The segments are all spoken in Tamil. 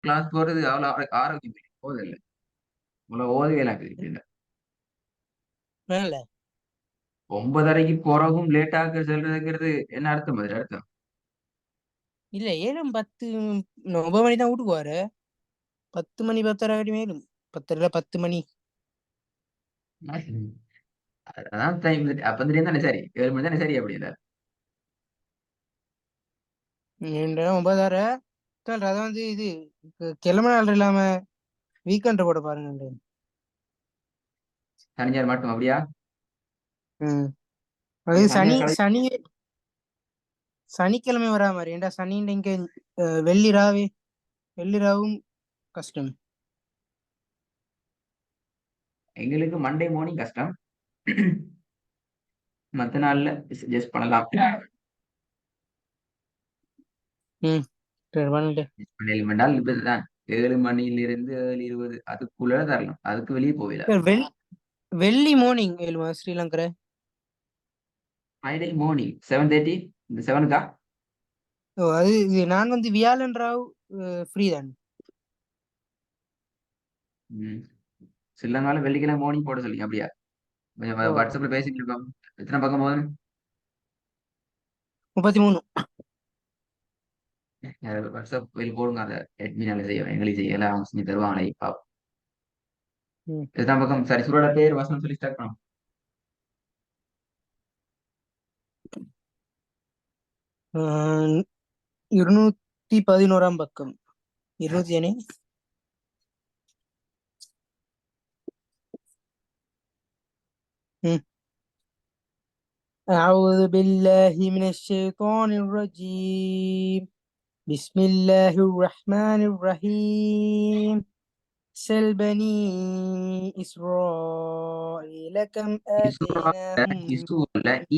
கிளாஸ் போறது அவ்வளவு ஆரோக்கியம் இல்லை. போதில்லை. இவ்வளவு ஓதவே இல்லை. மேல 9:30 பிறகும் லேட்டாக செல்றதுங்கிறது என்ன அர்த்தம்? அது அர்த்தம் இல்ல 7:10 9 மணி தான் வீட்டுக்கு வர 10 மணி 10:30 வரை மேலும் 10 10 மணி அதான் டைம். அப்ப திடீர்னு தானே சரி, 7 மணி தானே சரி. அப்படி இல்லை. 9:30 அதான் வந்து இது கிழமை நாள் இல்லாம வீக்கெண்ட் போட பாருங்க. சனிஞர் மட்டும் அப்படியா? அது சனி சனிஞர் கடை சனி சனிக்கிழமை வரா மாதிரி ஏன்டா சனி இங்க வெள்ளிராவே வெள்ளிராவும் கஷ்டம். எங்களுக்கு மண்டே மார்னிங் கஷ்டம். மத்த நாள்ல ஜஸ்ட் பண்ணலாம். சரி பண்ணிட்டு 7 மணி நாள் இப்படிதான். 7 மணியிலிருந்து 7:20 அதுக்குள்ள தரலாம். அதுக்கு வெளியே போயில. வெள்ளி மார்னிங் 7 ஸ்ரீலங்கா. Friday morning 7:30. இந்த 7க்கா? அது நான் வந்து வியாழன் ராவ் ஃப்ரீ தான். சில நாள் வெள்ளிக்கிழமை மார்னிங் போட சொல்லி அப்படியா? வாட்ஸ்அப்ல பேசிட்டு இருக்கோம். எத்தனை பக்கம் போதும்? 33. வாட்ஸ்அப் போடுங்க. அதை அட்மினால செய்ய எங்களுக்கு செய்யல, அவங்க செஞ்சு தருவாங்களே பாப்போம். எத்தனை பக்கம்? சரி, சுரோட பேர் வசனம் சொல்லி ஸ்டார்ட் பண்ணோம். 211 பக்கம் 200 أعوذ بالله من الشيطان الرجيم. بسم الله الرحمن الرحيم. سل بني إسرائيل كم آتيناهم.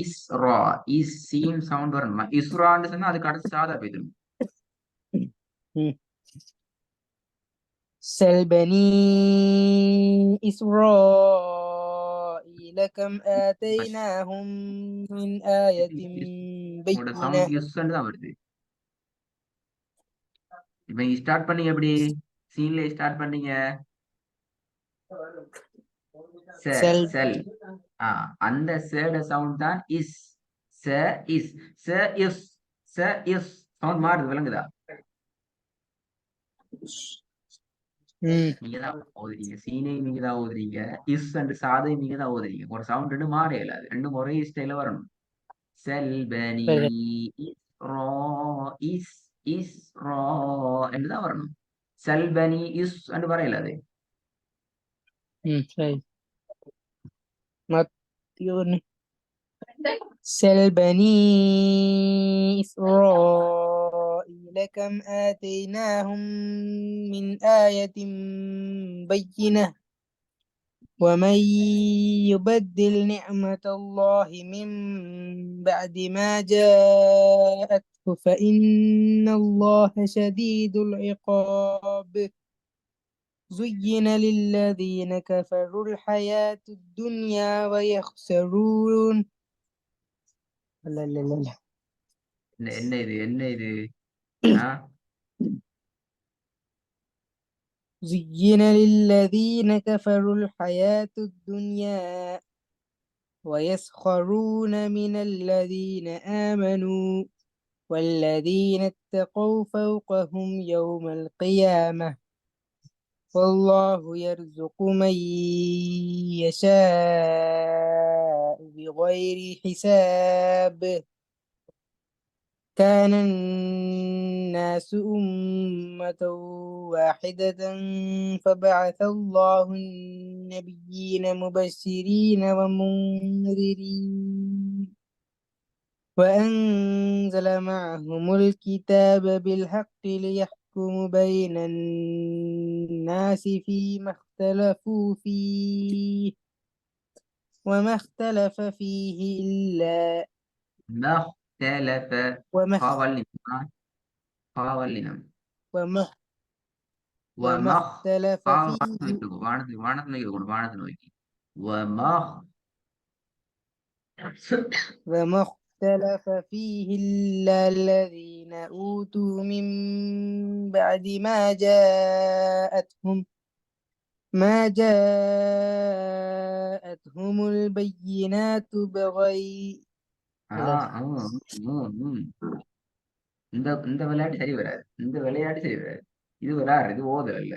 இஸ்ரா இஸ் சீம் சவுண்ட் வரணுமா? இஸ்ரான்னு சொன்னா அதுக்கு அடுத்து சாதா போயிடும். سل بني إسرائيل كم آتيناهم من آية بينة. தான் வருது. இப்ப நீங்க ஸ்டார்ட் பண்ணீங்க எப்படி? சீன்ல ஸ்டார்ட் பண்ணீங்க. செல். அந்த சேட சவுண்ட் தான் is. Is is is sound மாறுது. விளங்குதா? நீங்க தான் ஓதுறீங்க. சீனை நீங்க தான் ஓதுறீங்க. இஸ் அண்ட் சாதை நீங்க தான் ஓதுறீங்க. ஒரு சவுண்ட் ரெண்டு மாறையில, அது ரெண்டும் ஒரே ஸ்டைல வரணும். செல் பனி இஸ் இஸ் ரோ என்றுதான் வரணும். செல் பனி இஸ் என்று வரையில அது. سل بني إسرائيل كم آتيناهم من آية بينة ومن يبدل نعمة الله من بعد ما جاءته فإن الله شديد العقاب. زين للذين كفروا الحياة الدنيا ويخسرون. لا لا لا لا. என்ன இது زين للذين كفروا الحياة الدنيا ويسخرون من الذين آمنوا والذين اتقوا فوقهم يوم القيامة والله يرزق من يشاء بغير حساب. كان الناس أمة واحدة فبعث الله النبيين مبشرين ومنذرين وأنزل معهم الكتاب بالحق ليحكم بين الناس فيما اختلفوا فيه وما اختلف فيه إلا ما اختلف وما اختلف اختلف فيه إلا الذين أوتوا من بعد ما جاءتهم البينات بغي ஆ இந்த இந்த விளையாட்டு சரி வராது. இந்த விளையாட்டு சரி வராது. இது விளையாடுறது இது ஓதல் இல்ல.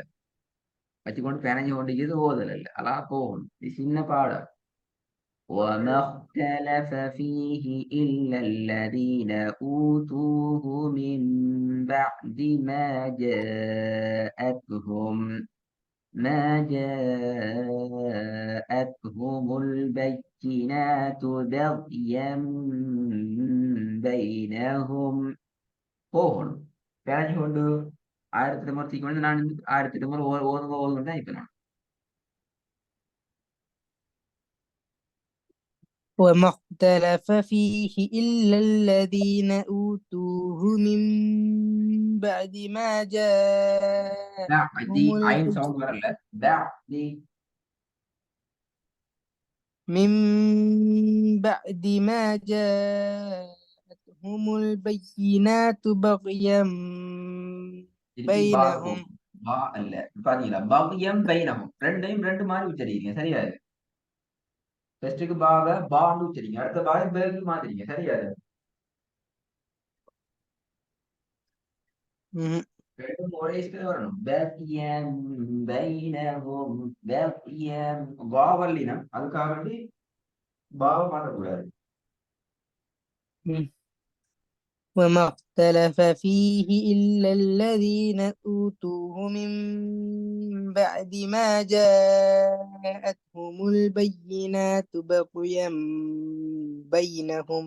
வச்சுக்கொண்டு பிணைஞ்சு கொண்டு இது ஓதல் இல்ல. அலா போகணும். இது சின்ன பாடம். وما اختلف فيه إلا الذين أوتوه من بعد ما جاءتهم البينات بغيا بينهم போகணும். பிணைஞ்சு கொண்டு 1008 முறை தூக்கி வந்து நான் 1008 முறை ஓதுங்க தான் இப்ப நான் وما اختلف فيه إلا الذين أوتوه من بعد ما தி جاءتهم ஐன் சவுண்ட் வரல. தி من بعد ما جاءتهم البينات بغيا திருப்பி بينهم பா அல்ல. பாத்தீங்களா? பவ்யம் பைனஹும் ரெண்டையும் ரெண்டு மாதிரி உச்சரிக்கிறீங்க. சரியா? ஃபர்ஸ்ட்டுக்கு பான்னு உச்சரிங்க. அடுத்த பாக பேக்கு மாத்திரீங்க. சரியா? ம். ரெண்டும் ஒரே ஸ்பெல் வரணும். பவ்யம் பைனஹும் பவ்யம் வாவல்லினம். அதுக்காக வேண்டி பாவ மாற்றக்கூடாது. وما اختلف فيه إلا الذين أوتوه من بعد ما جاءتهم البينات بغيا بينهم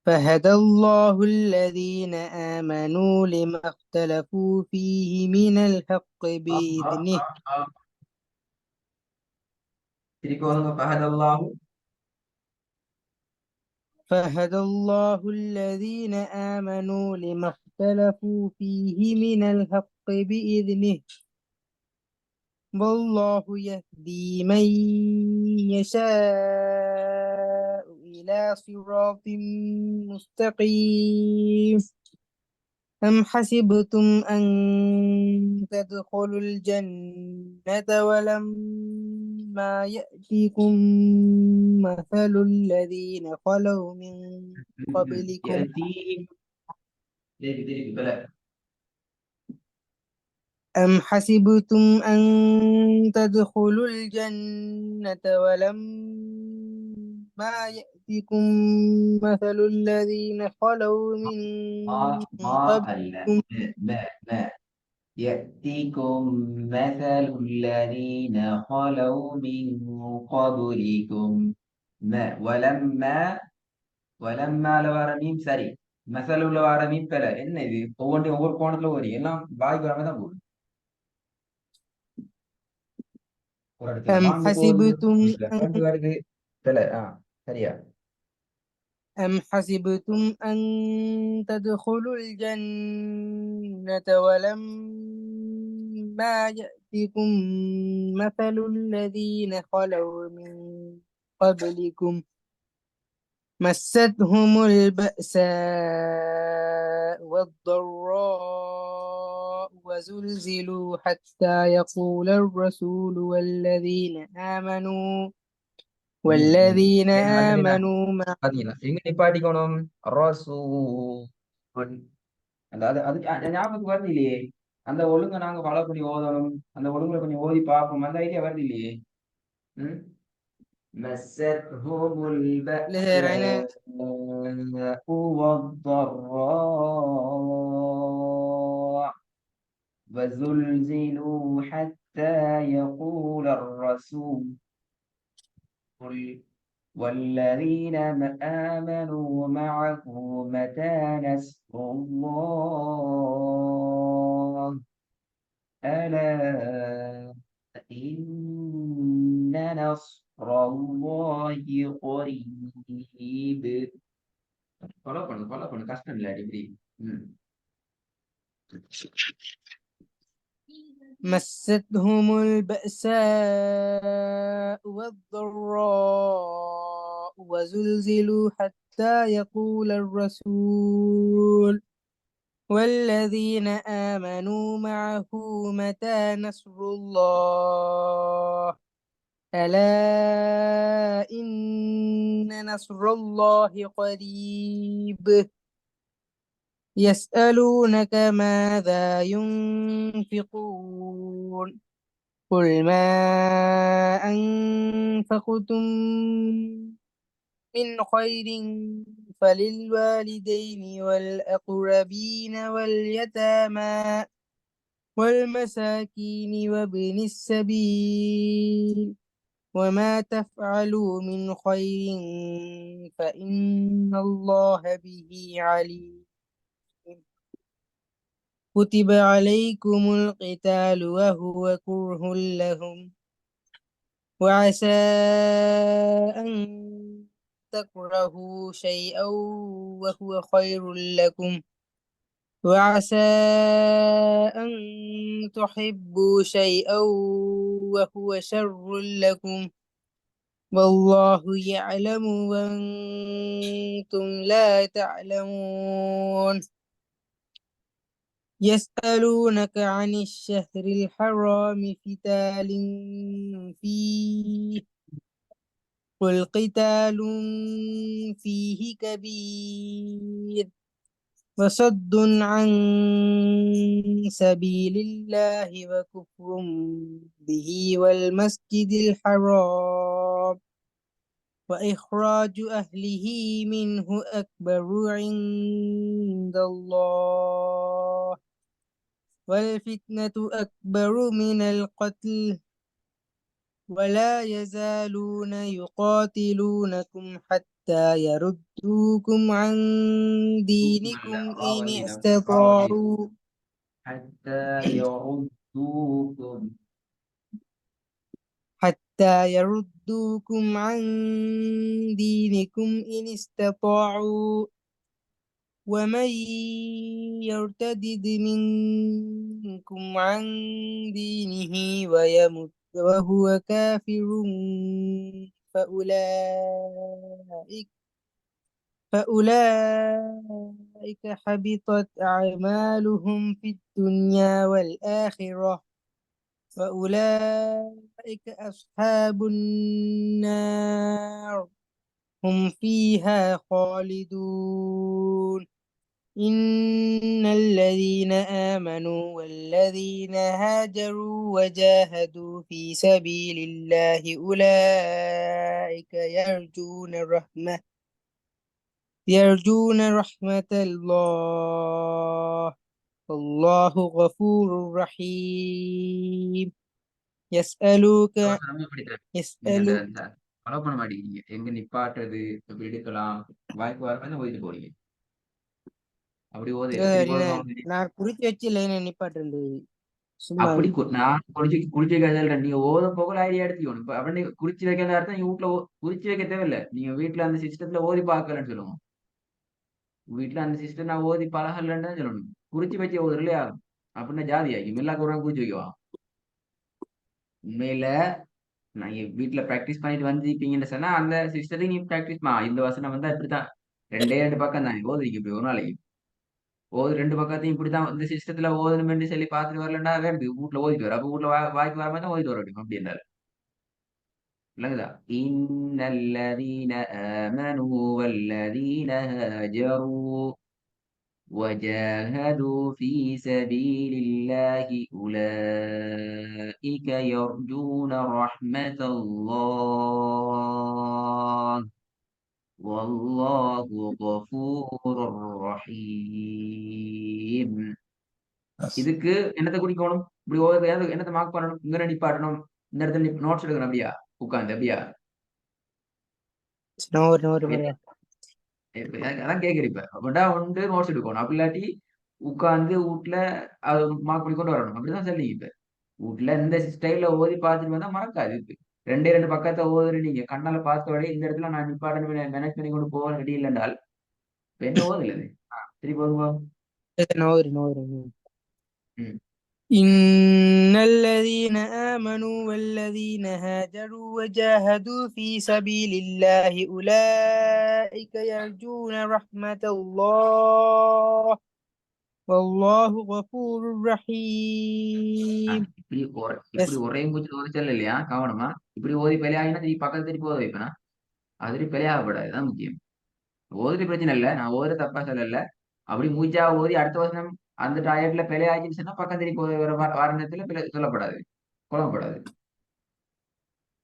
فهدى الله الذين آمنوا لما اختلفوا فيه من الحق بإذنه திருப்பி வருங்க. ஃபஹதல்லாஹு فهدى الله الذين آمنوا لما اختلفوا فيه من الحق بإذنه والله يهدي من يشاء إلى صراط مستقيم أم حسبتم أن تدخلوا الجنة ولما يأتكم مثل الذين خلوا من قبلكم يأتيهم திருப்பி பல أم حسبتم أن تدخلوا الجنة ولما يأتكم مثل الذين خلوا من அல்ல. قبلكم ما يأتيكم مثل الذين خلوا من قبلكم ولما வர மீம் சரி. மசலுள்ள வர மீம் பெல. என்ன இது? ஒவ்வொரு கோணத்துல வரும். எல்லாம் வாய்க்கு வராம தான் போகுது. ஒரு இடத்துல أم மாண்டு போகுது. حسبتم ரெண்டு வருது. பெல. சரியா? أم حسبتم أن تدخلوا الجنة ولما يأتكم مثل الذين خلوا من قبلكم مستهم البأساء والضراء وزلزلوا حتى يقول الرسول والذين آمنوا معه பாத்தீங்களா? எங்க நிப்பாட்டிக்கணும்? ரசூல். அந்த அது அது ஞாபகத்துக்கு வருது இல்லையே? அந்த ஒழுங்க நாங்க ஃபாலோ பண்ணி ஓதணும். அந்த ஒழுங்குல கொஞ்சம் ஓதி பார்ப்போம். அந்த ஐடியா வருது இல்லையே? ம் مستهم لهرنا البأساء والضراء وزلزلوا حتى يقول الرسول والذين آمنوا معه متى نصر الله ألا إن نصر الله قريب. ஃபாலோ பண்ணு கஷ்டம் இல்லை டிகிரி. مستهم البأساء والضراء وزلزلوا حتى يقول الرسول والذين آمنوا معه متى نصر الله ألا إن نصر الله قريب يسألونك ماذا ينفقون قل ما أنفقتم من خير فللوالدين والأقربين واليتامى والمساكين وابن السبيل وما تفعلوا من خير فإن الله به عليم كتب عليكم القتال وهو كره لهم وعسى أن تكرهوا شيئا وهو خير لكم وعسى أن تحبوا شيئا وهو شر لكم والله يعلم وأنتم لا تعلمون يسألونك عن الشهر الحرام قتال فيه قل قتال فيه كبير وصد عن سبيل الله وكفر به والمسجد الحرام وإخراج أهله منه أكبر عند الله والفتنة أكبر من القتل ولا يزالون يقاتلونكم حتى يردوكم عن دينكم إن استطاعوا حتى يردوكم حتى يردوكم عن دينكم إن استطاعوا ومن يرتد منكم عن دينه ويمت وهو كافر فأولئك حبطت أعمالهم في الدنيا والآخرة وأولئك أصحاب النار هم فيها خالدون إن الذين آمنوا والذين هاجروا وجاهدوا في سبيل الله أولئك يرجون رحمة الله والله غفور رحيم يسألوك அவசரமா படிக்கிறேன். நீங்க அந்த يسألوا அந்த ஃபாலோ பண்ண மாட்டேங்கிறீங்க. எங்க நிப்பாட்டுறது, எப்படி எடுக்கலாம், வாய்ப்பு வர மாதிரி ஓதிட்டு போறீங்க. அப்படி ஓதையில திருப்பி ஓதுங்க அவங்க. நான் குறிச்சு வச்சு லைனை நிப்பாட்டு இருந்தது சும்மா அப்படி நான் குறிச்சு வைக்க சொல்றேன். நீங்க ஓத போக ஐடியா எடுத்துக்கணும். இப்ப அப்படி நீங்க குறிச்சு வைக்கிறதா அர்த்தம் நீங்க வீட்டுல குறிச்சு வைக்க தேவையில்ல. நீங்க வீட்டுல அந்த சிஸ்டத்துல ஓதி பார்க்கலன்னு சொல்லுவோம். வீட்டுல அந்த சிஸ்டம் நான் ஓதி பழகலன்னு தான் சொல்லணும். குறிச்சு வச்சு ஓதுற இல்லையா அப்படின்னா ஜாதி ஆகி எல்லா கூட குறிச்சு வைக்கவா. உண்மையில நான் வீட்டுல பிராக்டிஸ் பண்ணிட்டு வந்துருப்பீங்கன்னு சொன்னா அந்த சிஸ்டத்தையும் நீ பிராக்டிஸ் இந்த வசனம் வந்தா இப்படித்தான். ரெண்டே ரெண்டு பக்கம் தான் ஓதுறீங்க இப்படி ஒரு நாளைக்கு. ரெண்டு பக்கத்தையும் இப்படித்தான் இந்த சிஸ்டத்துல ஓதணும்னு சொல்லி பார்த்துட்டு வரலன்னா வேறு வீட்டுல ஓதிட்டு வர. அப்ப வீட்டுல வாய்க்கு வர மாதிரி தான் ஓதிட்டு வர முடியும் அப்படி இருந்தாலும். விளங்குதா? இன்னல்லதீன ஆமனு வல்லதீன ஹாஜரு وجاهدوا في سبيل الله أولئك يرجون رحمة الله والله غفور رحيم. இதுக்கு என்னத்தை குறிக்கணும்? இப்படி என்னத்தை மார்க் பண்ணணும்? இங்க நிப்பாட்டணும். இந்த இடத்துல நோட்ஸ் எடுக்கணும். அப்படியா உட்காந்து அப்படியா அதான் கேக்குறேன். இப்ப அப்படின்னா வந்து நோட்ஸ் எடுக்கணும். அப்படி இல்லாட்டி உட்கார்ந்து வீட்டுல அது மார்க் பண்ணி கொண்டு வரணும். அப்படிதான் சொல்லி இப்ப வீட்டுல இந்த ஸ்டைல்ல ஓதி பார்த்துட்டு வந்தா மறக்காது. இப்ப ரெண்டே ரெண்டு பக்கத்தை ஓதுற நீங்க கண்ணால பார்த்த விட இந்த இடத்துல நான் நிப்பாட்டணும் மேனேஜ் பண்ணி கொண்டு போக ரெடி இல்லைன்றால் இப்ப என்ன ஓதுல திருப்பி வருவோம். நோரு ம் إن الذين آمنوا والذين هاجروا وجاهدوا في سبيل الله أولئك يرجون رحمة الله والله غفور رحيم. இப்படி ஒரே மூச்சு ஓதிச்சல் இல்லையா? கவனமா இப்படி ஓதி பிழையாகினா நீ பக்கத்து திருப்பி ஓத வைப்பேனா? அது பிழையாகப்படாது, தான் முக்கியம். ஓதுற பிரச்சனை இல்லை, நான் ஓதுற தப்பா சொல்லல. அப்படி மூச்சா ஓதி அடுத்த வருஷம் அந்த டயர்ட்ல பிழையாகிச்சுன்னா பக்கம் திருப்பி வர வாரணத்துல பிழை சொல்லப்படாது, குழம்பப்படாது.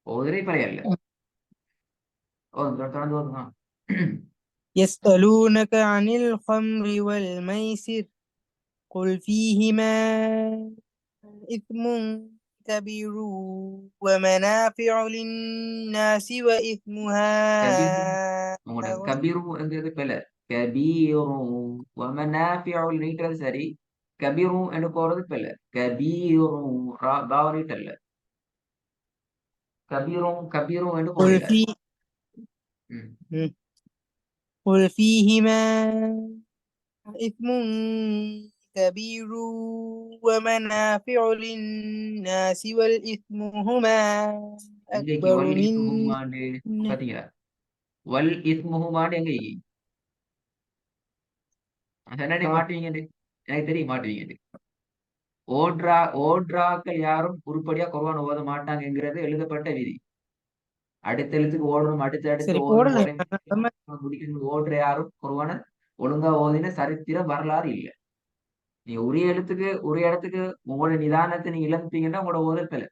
ஓதுறே பிழையா இல்லை. தொடர்ந்து ஓதுமா. يسألونك عن الخمر والميسر قل فيهما إثم كبير ومنافع للناس وإثمها உங்களோட கபீரு என்கிறது பிழை. கபீரு வமனாஃபிஉல் நீட்டுறது சரி, கபீரு என்று போறது பிழை. கபீரு பாவனிட்டு அல்ல, கபீரும் கபீரும் என்று قل போயிடாது. قل فيهما إثم كبير ومنافع للناس والإثمهما இன்றைக்கு أكبر வல் من இஸ்முஹுமாண்டு பாத்தீங்களா? வல் இஸ்முஹுமாண்டு எங்க என்னடி மாட்டுவீங்க? எனக்கு தெரியும் மாட்டுவீங்க. ஓட்ராக்கள் யாரும் உருப்படியா குர்ஆன் ஓத மாட்டாங்கிறது எழுதப்பட்ட விதி. அடுத்த எழுத்துக்கு ஓடணும், அடுத்து சரி ஓதணும், போடல ஒரே முடிக்கணும். ஓடுற யாரும் குர்ஆன ஒழுங்கா ஓதின சரித்திரம் வரலாறு இல்லை. நீங்க உரிய எழுத்துக்கு உரிய இடத்துக்கு உங்களோட நிதானத்தை நீங்க இழந்தீங்கன்னா உங்களோட ஓதல் பிழை.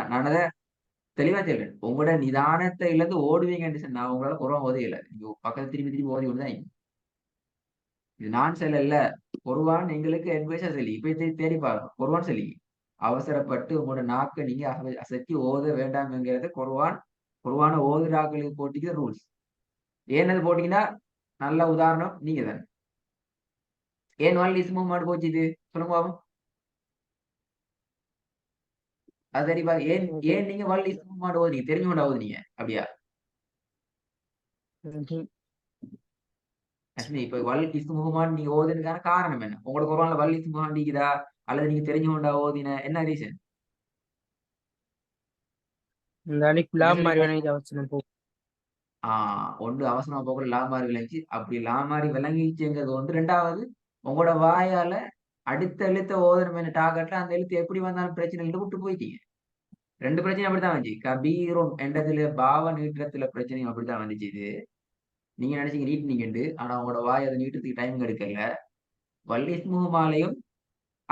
நான் அதை தெளிவா சொல்றேன். உங்களோட நிதானத்தை இழந்து ஓடுவீங்கன்னு சொன்னா உங்களால குர்ஆன் ஓதையில. நீங்க பக்கத்துல திரும்பி திரும்பி ஓதி கொண்டுதான். இது நான் சொல்லல, குர்ஆன் எங்களுக்கு அட்வைஸா சொல்லி இப்ப தேடி பாருங்க. குர்ஆன் சொல்லி அவசரப்பட்டு உங்களோட நாக்கை நீங்க அசைச்சு ஓத வேண்டாம்ங்கிறது குர்ஆன ஓதுறாக்களுக்கு போட்டிக்கிற ரூல்ஸ். ஏன்னது போட்டீங்கன்னா நல்ல உதாரணம் நீங்க தானே. ஏன் வாழ் இஸ்மு மாடு போச்சு இது சொல்லுங்க பாவம். அது தெரியுமா? ஏன் ஏன் நீங்க வாழ் இஸ்மு மாடு ஓதுனீங்க? தெரிஞ்சு கொண்டா ஓதுனீங்க அப்படியா? இப்ப வல் இஸ்முஹுமான் நீங்க ஓதுனதுக்கான காரணம் என்ன? உங்களோட குர்ஆன்ல வல் இஸ்முஹான் இருக்குதா அல்லது நீங்க தெரிஞ்சு கொண்டா ஓதின என்ன ரீசன்? இந்த அலிஃப் என்ன லாம் மாதிரி சொல்லுங்க. வேணா இதை வச்சு போ. ஒன்று அவசரமா போக்குற லாமாரி விளங்கி, அப்படி லாமாரி விளங்கிச்சுங்கிறது வந்து. ரெண்டாவது, உங்களோட வாயால அடுத்த எழுத்த ஓதணும் டார்கெட்ல அந்த எழுத்து எப்படி வந்தாலும் பிரச்சனை இல்லை விட்டு போயிட்டீங்க. ரெண்டு பிரச்சனையும் அப்படித்தான் வந்துச்சு. கபீரும் என்றதுல பாவ நீட்டத்துல பிரச்சனையும் அப்படித்தான் வந்துச்சு. இது நீங்க நினைச்சீங்க நீட்டுனீங்கண்டு, ஆனா உங்களோட வாய் அதை நீட்டத்துக்கு டைம் எடுக்கல. வல்லிஸ்முமாலையும்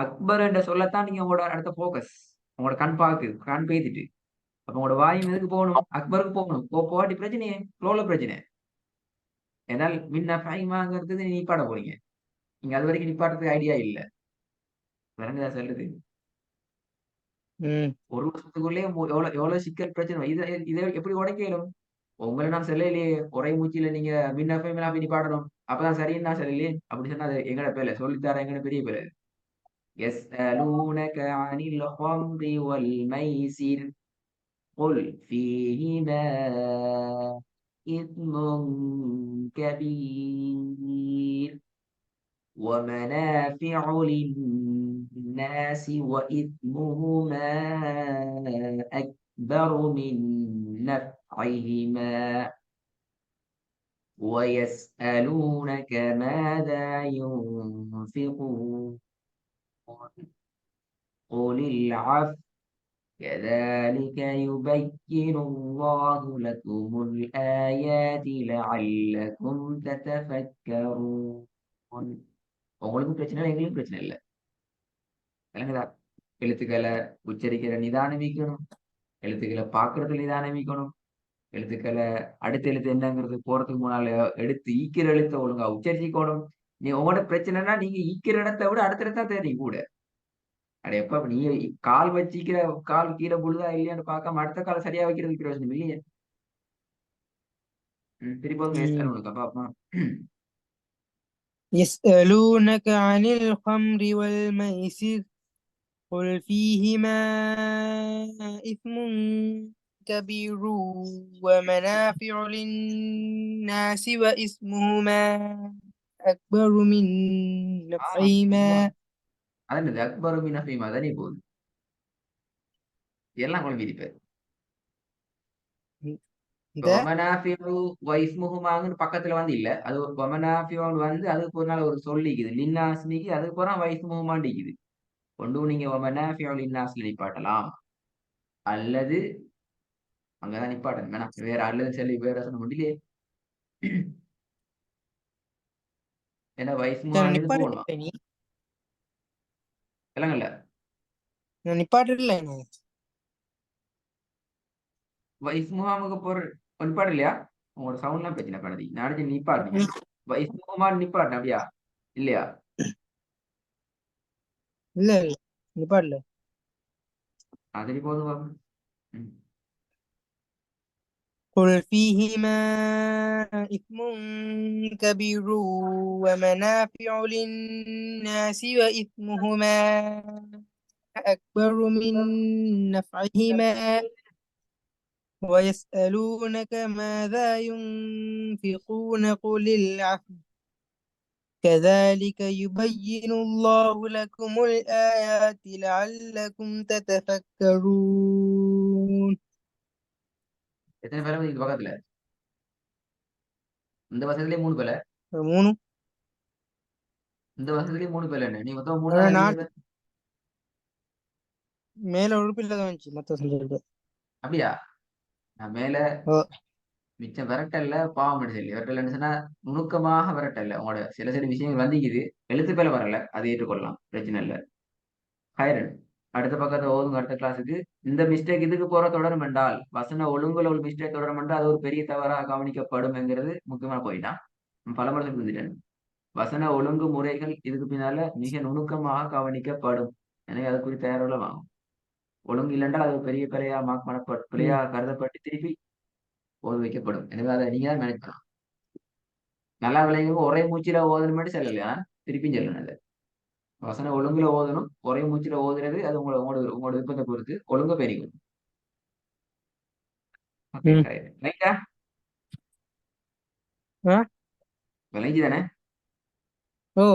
அக்பர் என்ற சொல்லத்தான் நீங்க உங்களோட அடுத்த போக்கஸ், உங்களோட கண் பேத்திட்டு அப்ப உங்களோட வாயும் எதுக்கு போகணும்? அக்பருக்கு போகணும். போகாட்டி பிரச்சனையே ஃப்ளோல பிரச்சனை. ஏன்னால் மின்ன ஃபைமாங்கிறது நீ நிப்பாட போறீங்க. நீங்க அது வரைக்கும் நிப்பாட்டுறதுக்கு ஐடியா இல்ல. விளங்குதா சொல்றது? ஒரு வருஷத்துக்குள்ளேயே எவ்வளவு சிக்கல் பிரச்சனை. இதை எப்படி உடைக்கலும்? உங்களை நான் சொல்லலையே ஒரே மூச்சில நீங்க மின்ன ஃபைமெல்லாம் அப்படி நிப்பாடணும் அப்பதான் சரின்னு நான் சொல்லலையே. அப்படி சொன்னா அது எங்கட பேல சொல்லித்தார எங்கட பெரிய பேல. يسألونك عن الخمر والميسر قل فيهما إثم كبير ومنافع للناس وإثمهما أكبر من نفعهما ويسألونك ماذا ينفقون قل العفو كذلك يبين الله لكم الآيات لعلكم تتفكرون. உங்களுக்கும் பிரச்சனை இல்லை, எங்களுக்கும் பிரச்சனை இல்லை. விளங்குதா? எழுத்துக்களை உச்சரிக்கிற நிதானமிக்கணும், எழுத்துக்களை பார்க்கறதுல நிதானமிக்கணும், எழுத்துக்களை அடுத்த எழுத்து என்னங்கிறது போறதுக்கு முன்னால எடுத்து ஈக்கிற எழுத்த ஒழுங்கா உச்சரிக்கணும். நீ உங்களோட பிரச்சனைனா நீங்க ஈக்கிற இடத்தை விட அடுத்த இடத்தா தெரியும் கூட. அட எப்ப நீ கால் வச்சிக்கிற கால் கீழே புழுதா இல்லையான்னு பார்க்காம அடுத்த கால் சரியா வைக்கிறதுக்கு பிரயோஜனம் இல்லையே. திருப்பி உனக்கு பாப்பா. يسألونك عن الخمر والميسر قل فيهما إثم كبير ومنافع للناس وإثمهما أكبر من نفعهما. அது என்னது அக்பரு மின ஃபீமா தானே போகுது. எல்லாம் குழம்பி இருப்பாரு. இந்த ஒமனாஃபியு வைஸ்முகுமாங்கன்னு பக்கத்துல வந்து இல்ல. அது ஒரு ஒமனாஃபியோன்னு வந்து அதுக்கு ஒரு நாள் ஒரு சொல்லிக்குது லின்னாஸ்னிக்கு அதுக்கு போறா வைஸ்முகுமாண்டிக்குது. ஒன்று நீங்க ஒமனாஃபியோ லின்னாஸ்ல நிப்பாட்டலாம், அல்லது அங்கதான் நிப்பாட்டணும் வேணாம். வேற அல்லது சொல்லி வேற சொல்ல முடியலையே. ஏன்னா வைஸ்முகாங்கிறது போகணும். நிப்பாட்டு நீ விலங்கல்ல நான் நிப்பாட்டு என்ன வைஸ்முகாமுக்கு போற நிப்பாட்டு இல்லையா? உங்களோட சவுண்ட்லாம் பிரச்சனை பண்ணதி நாளைக்கு நிப்பாட்டு. வைஸ்முகமா நிப்பாட்டு அப்படியா இல்லையா? இல்ல இல்ல நிப்பாட்டுல. அது போதும். ம். قل فيهما إثم كبير ومنافع للناس وإثمهما أكبر من نفعهما ويسألونك ماذا ينفقون قل العفو كذلك يبين الله لكم الآيات لعلكم تتفكرون. எத்தனை பேரை இது பக்கத்துல இந்த வருஷத்துலயே 3 பேரை. மூணு இந்த வருஷத்துலயே 3 பேர் என்ன நீ மொத்தம் 3 நாள் நான் எழுதியிருக்க. மேல உறுப்பில் தான் வந்துச்சு மொத்தம் சொல்லிட்டு. அப்படியா? நான் மேல ஓ மிச்சம் விரட்டல்ல பாவம் சொல்லி விரட்டல்னு சொன்னா நுணுக்கமாக விரட்டல்ல உங்களோட சில சில விஷயங்கள் வந்திக்குது. எழுத்து பேல வரல, அதை ஏற்றுக்கொள்ளலாம், பிரச்சனை இல்லை. ஹைரன் அடுத்த பக்கத்தை ஓதுங்க. அடுத்த கிளாஸுக்கு இந்த மிஸ்டேக் இதுக்கு போற தொடரும் என்றால் வசன ஒழுங்குல ஒரு மிஸ்டேக் தொடரும் என்றால் அது ஒரு பெரிய தவறாக கவனிக்கப்படும் என்கிறது முக்கியமான போயிட்டான். பலமுறை புரிஞ்சுட்டேன். வசன ஒழுங்கு முறைகள் இதுக்கு பின்னால மிக நுணுக்கமாக கவனிக்கப்படும். எனவே அது குறித்து தயாரில் வாங்கும். ஒழுங்கு இல்லைன்றால் அது ஒரு பெரிய பிழையா மார்க் பண்ணப்பட்டு ம் பிழையாக கருதப்பட்டு திருப்பி ஓத வைக்கப்படும். எனவே அதை நீங்க தான் மேனேஜ் பண்ணலாம். நல்லா விளையும் ஒரே மூச்சில ஓதணும் மட்டும் செல்லலையா, திருப்பியும் சொல்லணும். அது வசன ஒழுங்குல ஓதணும், ஒரே மூச்சில ஓதுறது அது உங்களோட உங்களோட உங்களோட விருப்பத்தை பொறுத்து ஒழுங்க பெருகும். ஓகே ம் ரைட்டா? ஆ விளைஞ்சு தானே? ஓ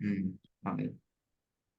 ம் ஓகே.